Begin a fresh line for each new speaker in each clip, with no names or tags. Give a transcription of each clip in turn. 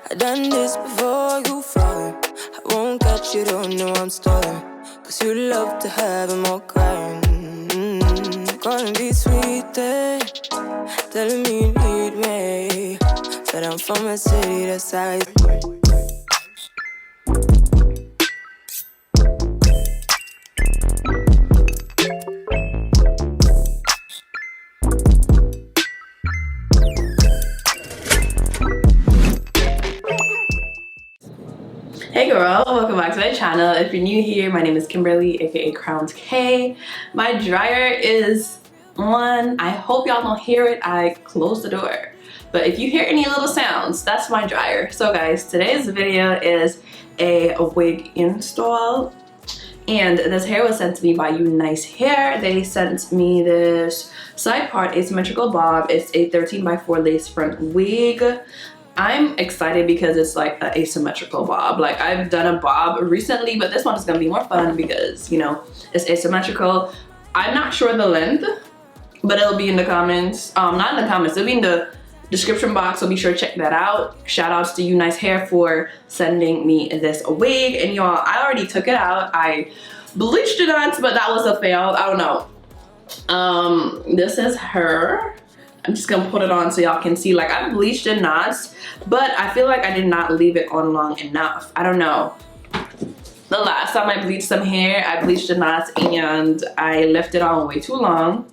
I've done this before, you falling. I won't catch you, don't know I'm stalling. Cause you love to have them all crying. Calling me sweet, telling me you need me. But I'm from a city that's size.
Hey girl, welcome back to my channel. If you're new here, my name is Kimberly, aka Crownedksutherland. My dryer is on. I hope y'all don't hear it. I closed the door. But if you hear any little sounds, that's my dryer. So guys, today's video is a wig install. And this hair was sent to me by Unice hair. They sent me this side part asymmetrical bob. It's a 13x4 lace front wig. I'm excited because it's like an asymmetrical bob. Like I've done a bob recently, but this one is gonna be more fun because, you know, it's asymmetrical. I'm not sure the length, but it'll be in the comments. Not in the comments, it'll be in the description box, so be sure to check that out. Shout outs to Unice hair for sending me this wig. And y'all, I already took it out. I bleached it once, but that was a fail. I don't know. This is her. I'm just gonna put it on so y'all can see. Like I bleached in knots, but I feel like I did not leave it on long enough. I don't know. The last time I bleached some hair, I bleached the knots and I left it on way too long.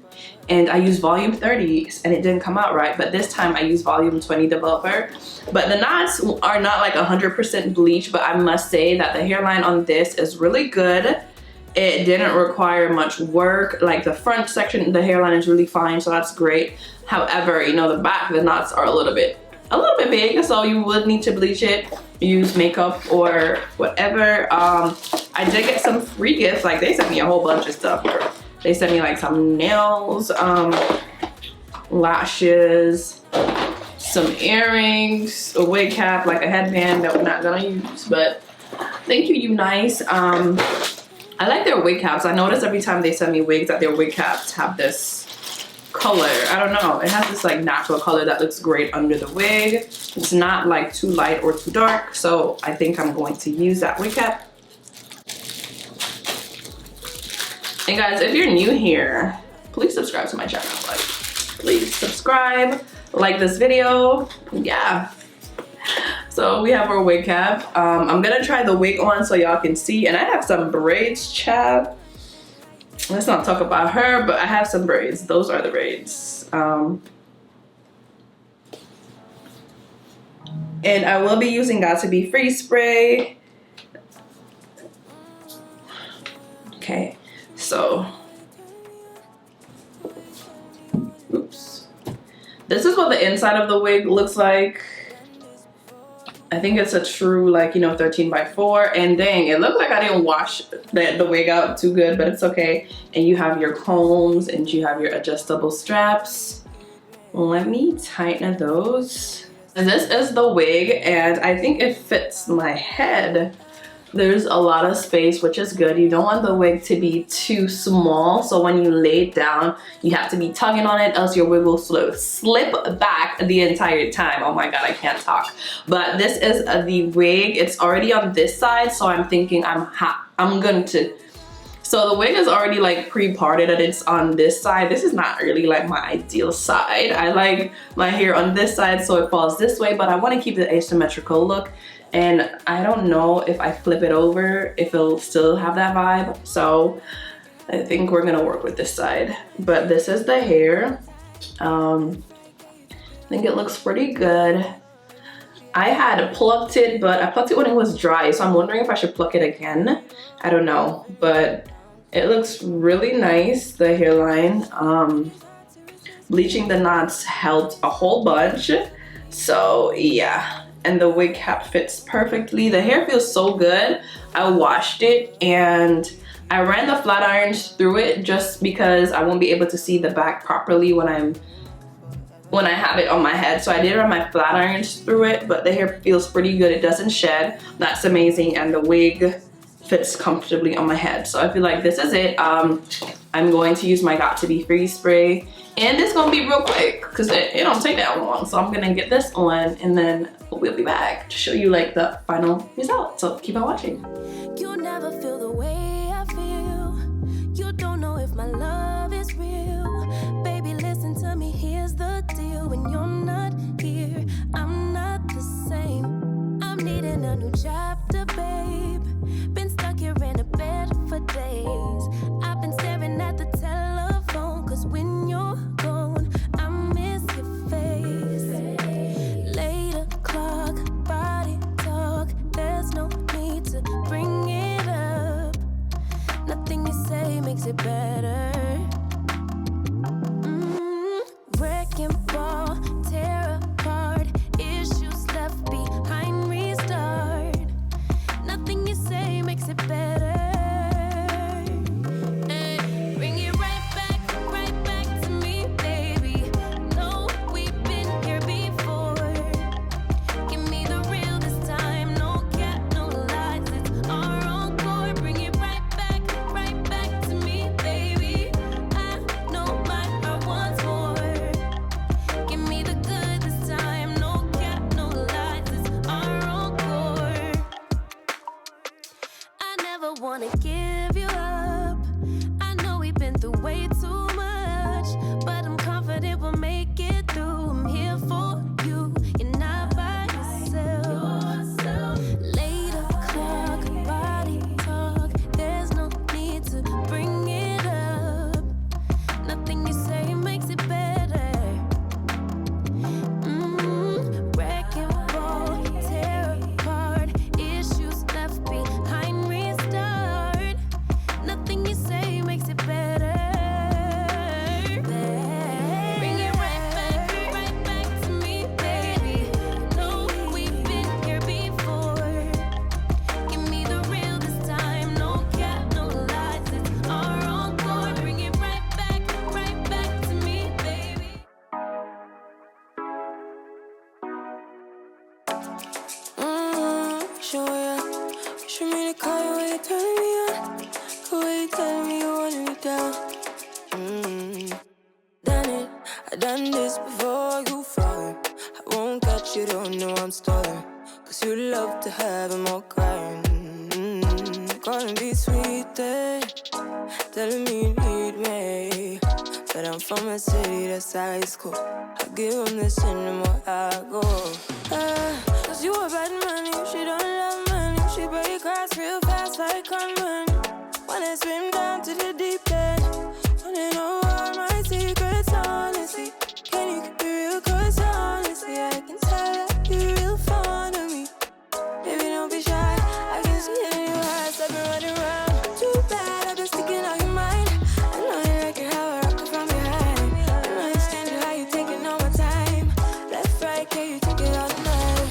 And I used volume 30 and it didn't come out right. But this time I used volume 20 developer. But the knots are not like 100% bleach, but I must say that the hairline on this is really good. It didn't require much work. Like the front section, the hairline is really fine, so that's great. However, you know, the back, the knots are a little bit big, so you would need to bleach it, use makeup or whatever. I did get some free gifts. Like they sent me a whole bunch of stuff. They sent me like some nails, lashes, some earrings, a wig cap, like a headband that we're not gonna use, but thank you, Unice. I like their wig caps. I notice every time they send me wigs that their wig caps have this color. I don't know. It has this like natural color that looks great under the wig. It's not like too light or too dark. So I think I'm going to use that wig cap. And guys, if you're new here, please subscribe to my channel. Like, please subscribe, like this video. Yeah. So we have our wig cap. I'm gonna try the wig on so y'all can see. And I have some braids, chap. Let's not talk about her, but I have some braids. Those are the braids. And I will be using Got to Be Free spray. Okay, so. Oops. This is what the inside of the wig looks like. I think it's a true, like, you know, 13x4. And dang, it looked like I didn't wash the wig out too good, but it's okay. And you have your combs and you have your adjustable straps. Let me tighten those. And this is the wig, and I think it fits my head. There's a lot of space, which is good. You don't want the wig to be too small, so when you lay it down, you have to be tugging on it, else your wig will slip back the entire time. Oh my god, I can't talk. But this is the wig. It's already on this side, so I'm thinking so the wig is already like pre-parted and it's on this side. This is not really like my ideal side. I like my hair on this side so it falls this way, but I want to keep the asymmetrical look. And I don't know if I flip it over, if it'll still have that vibe. So I think we're gonna work with this side. But this is the hair. I think it looks pretty good. I had plucked it, but I plucked it when it was dry. So I'm wondering if I should pluck it again. I don't know, but it looks really nice, the hairline. Bleaching the knots helped a whole bunch. So yeah. And the wig cap fits perfectly. The hair feels so good. I washed it and I ran the flat irons through it just because I won't be able to see the back properly when I have it on my head. So I did run my flat irons through it, but the hair feels pretty good. It doesn't shed. That's amazing. And the wig fits comfortably on my head. So I feel like this is it. I'm going to use my Got to Be Free spray. And it's gonna be real quick because it don't take that long. So I'm gonna get this on and then we'll be back to show you like the final result. So keep on watching.
You'll never feel the way I feel. You don't know if my love is real. Baby, listen to me, here's the deal. When you're not here, I'm not the same. I'm needing a new chapter, babe. Been stuck here in a bed for days. I've been staring at the telephone, cause when you're gone, I miss your face. Late o'clock, body talk. There's no need to bring it up. Nothing you say makes it better. Wrecking ball, tear apart. Issues left behind, restart. Nothing you say makes it better. Ay, bring it right back to me, baby. No, we've been here before. Give me the real this time. No cap, no lies. It's our encore. Bring it right back to me, baby. I know my heart wants more. Give me the good this time. No cap, no lies. It's our encore. I never wanna give you up. I know we've been through way too much, but I'm confident we'll make it through. I'm here for you. You're not by yourself. Late o'clock, body talk. There's no need to bring it up. Nothing you say makes it better. Wrecking ball, tear apart. Issues left behind, restart. Nothing you say makes it better. Bring it right back to me, baby. No, we've been here before. Give me the real this time. No cap, no lies. It's our encore. Bring it right back to me, baby. Show ya. Show me the car where you turning me on. The way you telling me you want me down. Done it. I done this before you falling. I won't catch you, don't know I'm stalling. Cause you love to have them all crying. Calling me sweet, telling me you need me. But I'm from a city that's high school. I give them this and the more I go. Cause you a bad man, if she don't love money. She break hearts real fast like conman. Wanna swim down to the deep end. Wanna know all my secrets, honestly. Can you keep it real? Cause honestly, I can tell that you're real fond of me. Baby, don't be shy. I can see it in your eyes. I've been running around. Too bad, I've been sticking out your mind. I know you like it how I rock it from behind. I don't understand you how you taking all my time. Left, right, can you take it all night?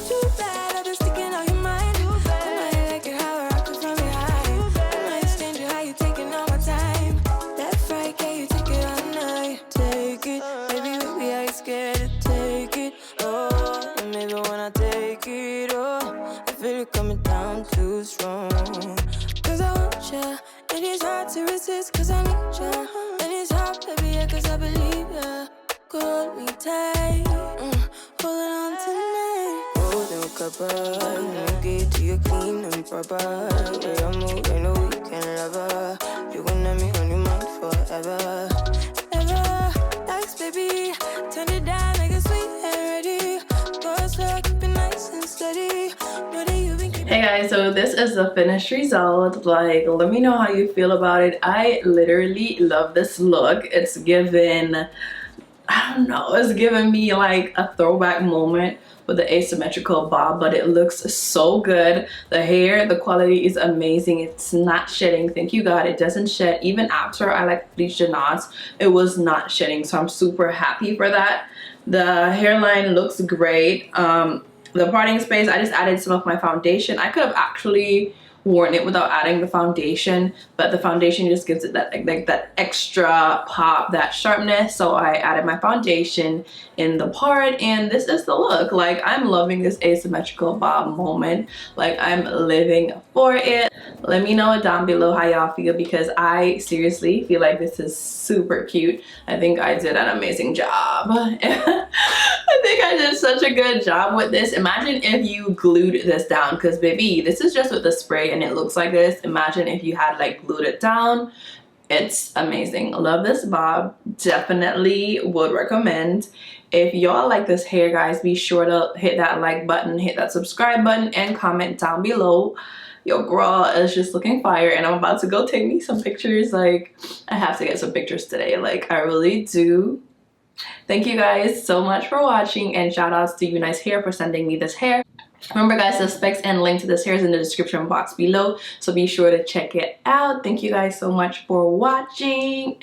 Too bad, I've been sticking out your mind. I know you like it how I rock it from behind. I don't understand you how you taking all my time. Left, right, can you take it all night? Take it, baby, I ain't scared to take it. Oh, and maybe when I take it, oh, I feel it coming down too strong. Cause I want ya, and it's hard to resist. Cause I need ya, and it's hard, baby, yeah, cause I believe ya. Hold me tight, holding on tonight. Golden copper, no get to you clean and proper. Way I move, ain't no weekend lover. You gon' have me on your mind forever, ever. Thanks, baby, turn it down like a sweet and ready. Go slow, keep it nice and steady. Know that you've been keeping.
Hey guys, so this is the finished result. Like, let me know how you feel about it. I literally love this look. It's given, I don't know, it's giving me like a throwback moment with the asymmetrical bob, but it looks so good. The hair, the quality is amazing. It's not shedding. Thank you God, it doesn't shed. Even after I like bleached the knots, it was not shedding, so I'm super happy for that. The hairline looks great. The parting space, I just added some of my foundation. I could have actually worn it without adding the foundation, but the foundation just gives it that like that extra pop, that sharpness. So I added my foundation in the part, and this is the look. Like, I'm loving this asymmetrical bob moment. Like, I'm living for it. Let me know down below how y'all feel, because I seriously feel like this is super cute. I think I did an amazing job. I think I did such a good job with this. Imagine if you glued this down, because baby, this is just with the spray and it looks like this. Imagine if you had like glued it down. It's amazing. Love this bob. Definitely would recommend. If y'all like this hair, guys, be sure to hit that like button, hit that subscribe button, and comment down below. Yo, girl is just looking fire, and I'm about to go take me some pictures. Like, I have to get some pictures today. Like, I really do. Thank you guys so much for watching, and shout outs to Unice Hair for sending me this hair. Remember, guys, the specs and link to this hair is in the description box below, so be sure to check it out. Thank you guys so much for watching,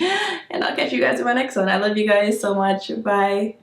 and I'll catch you guys in my next one. I love you guys so much. Bye.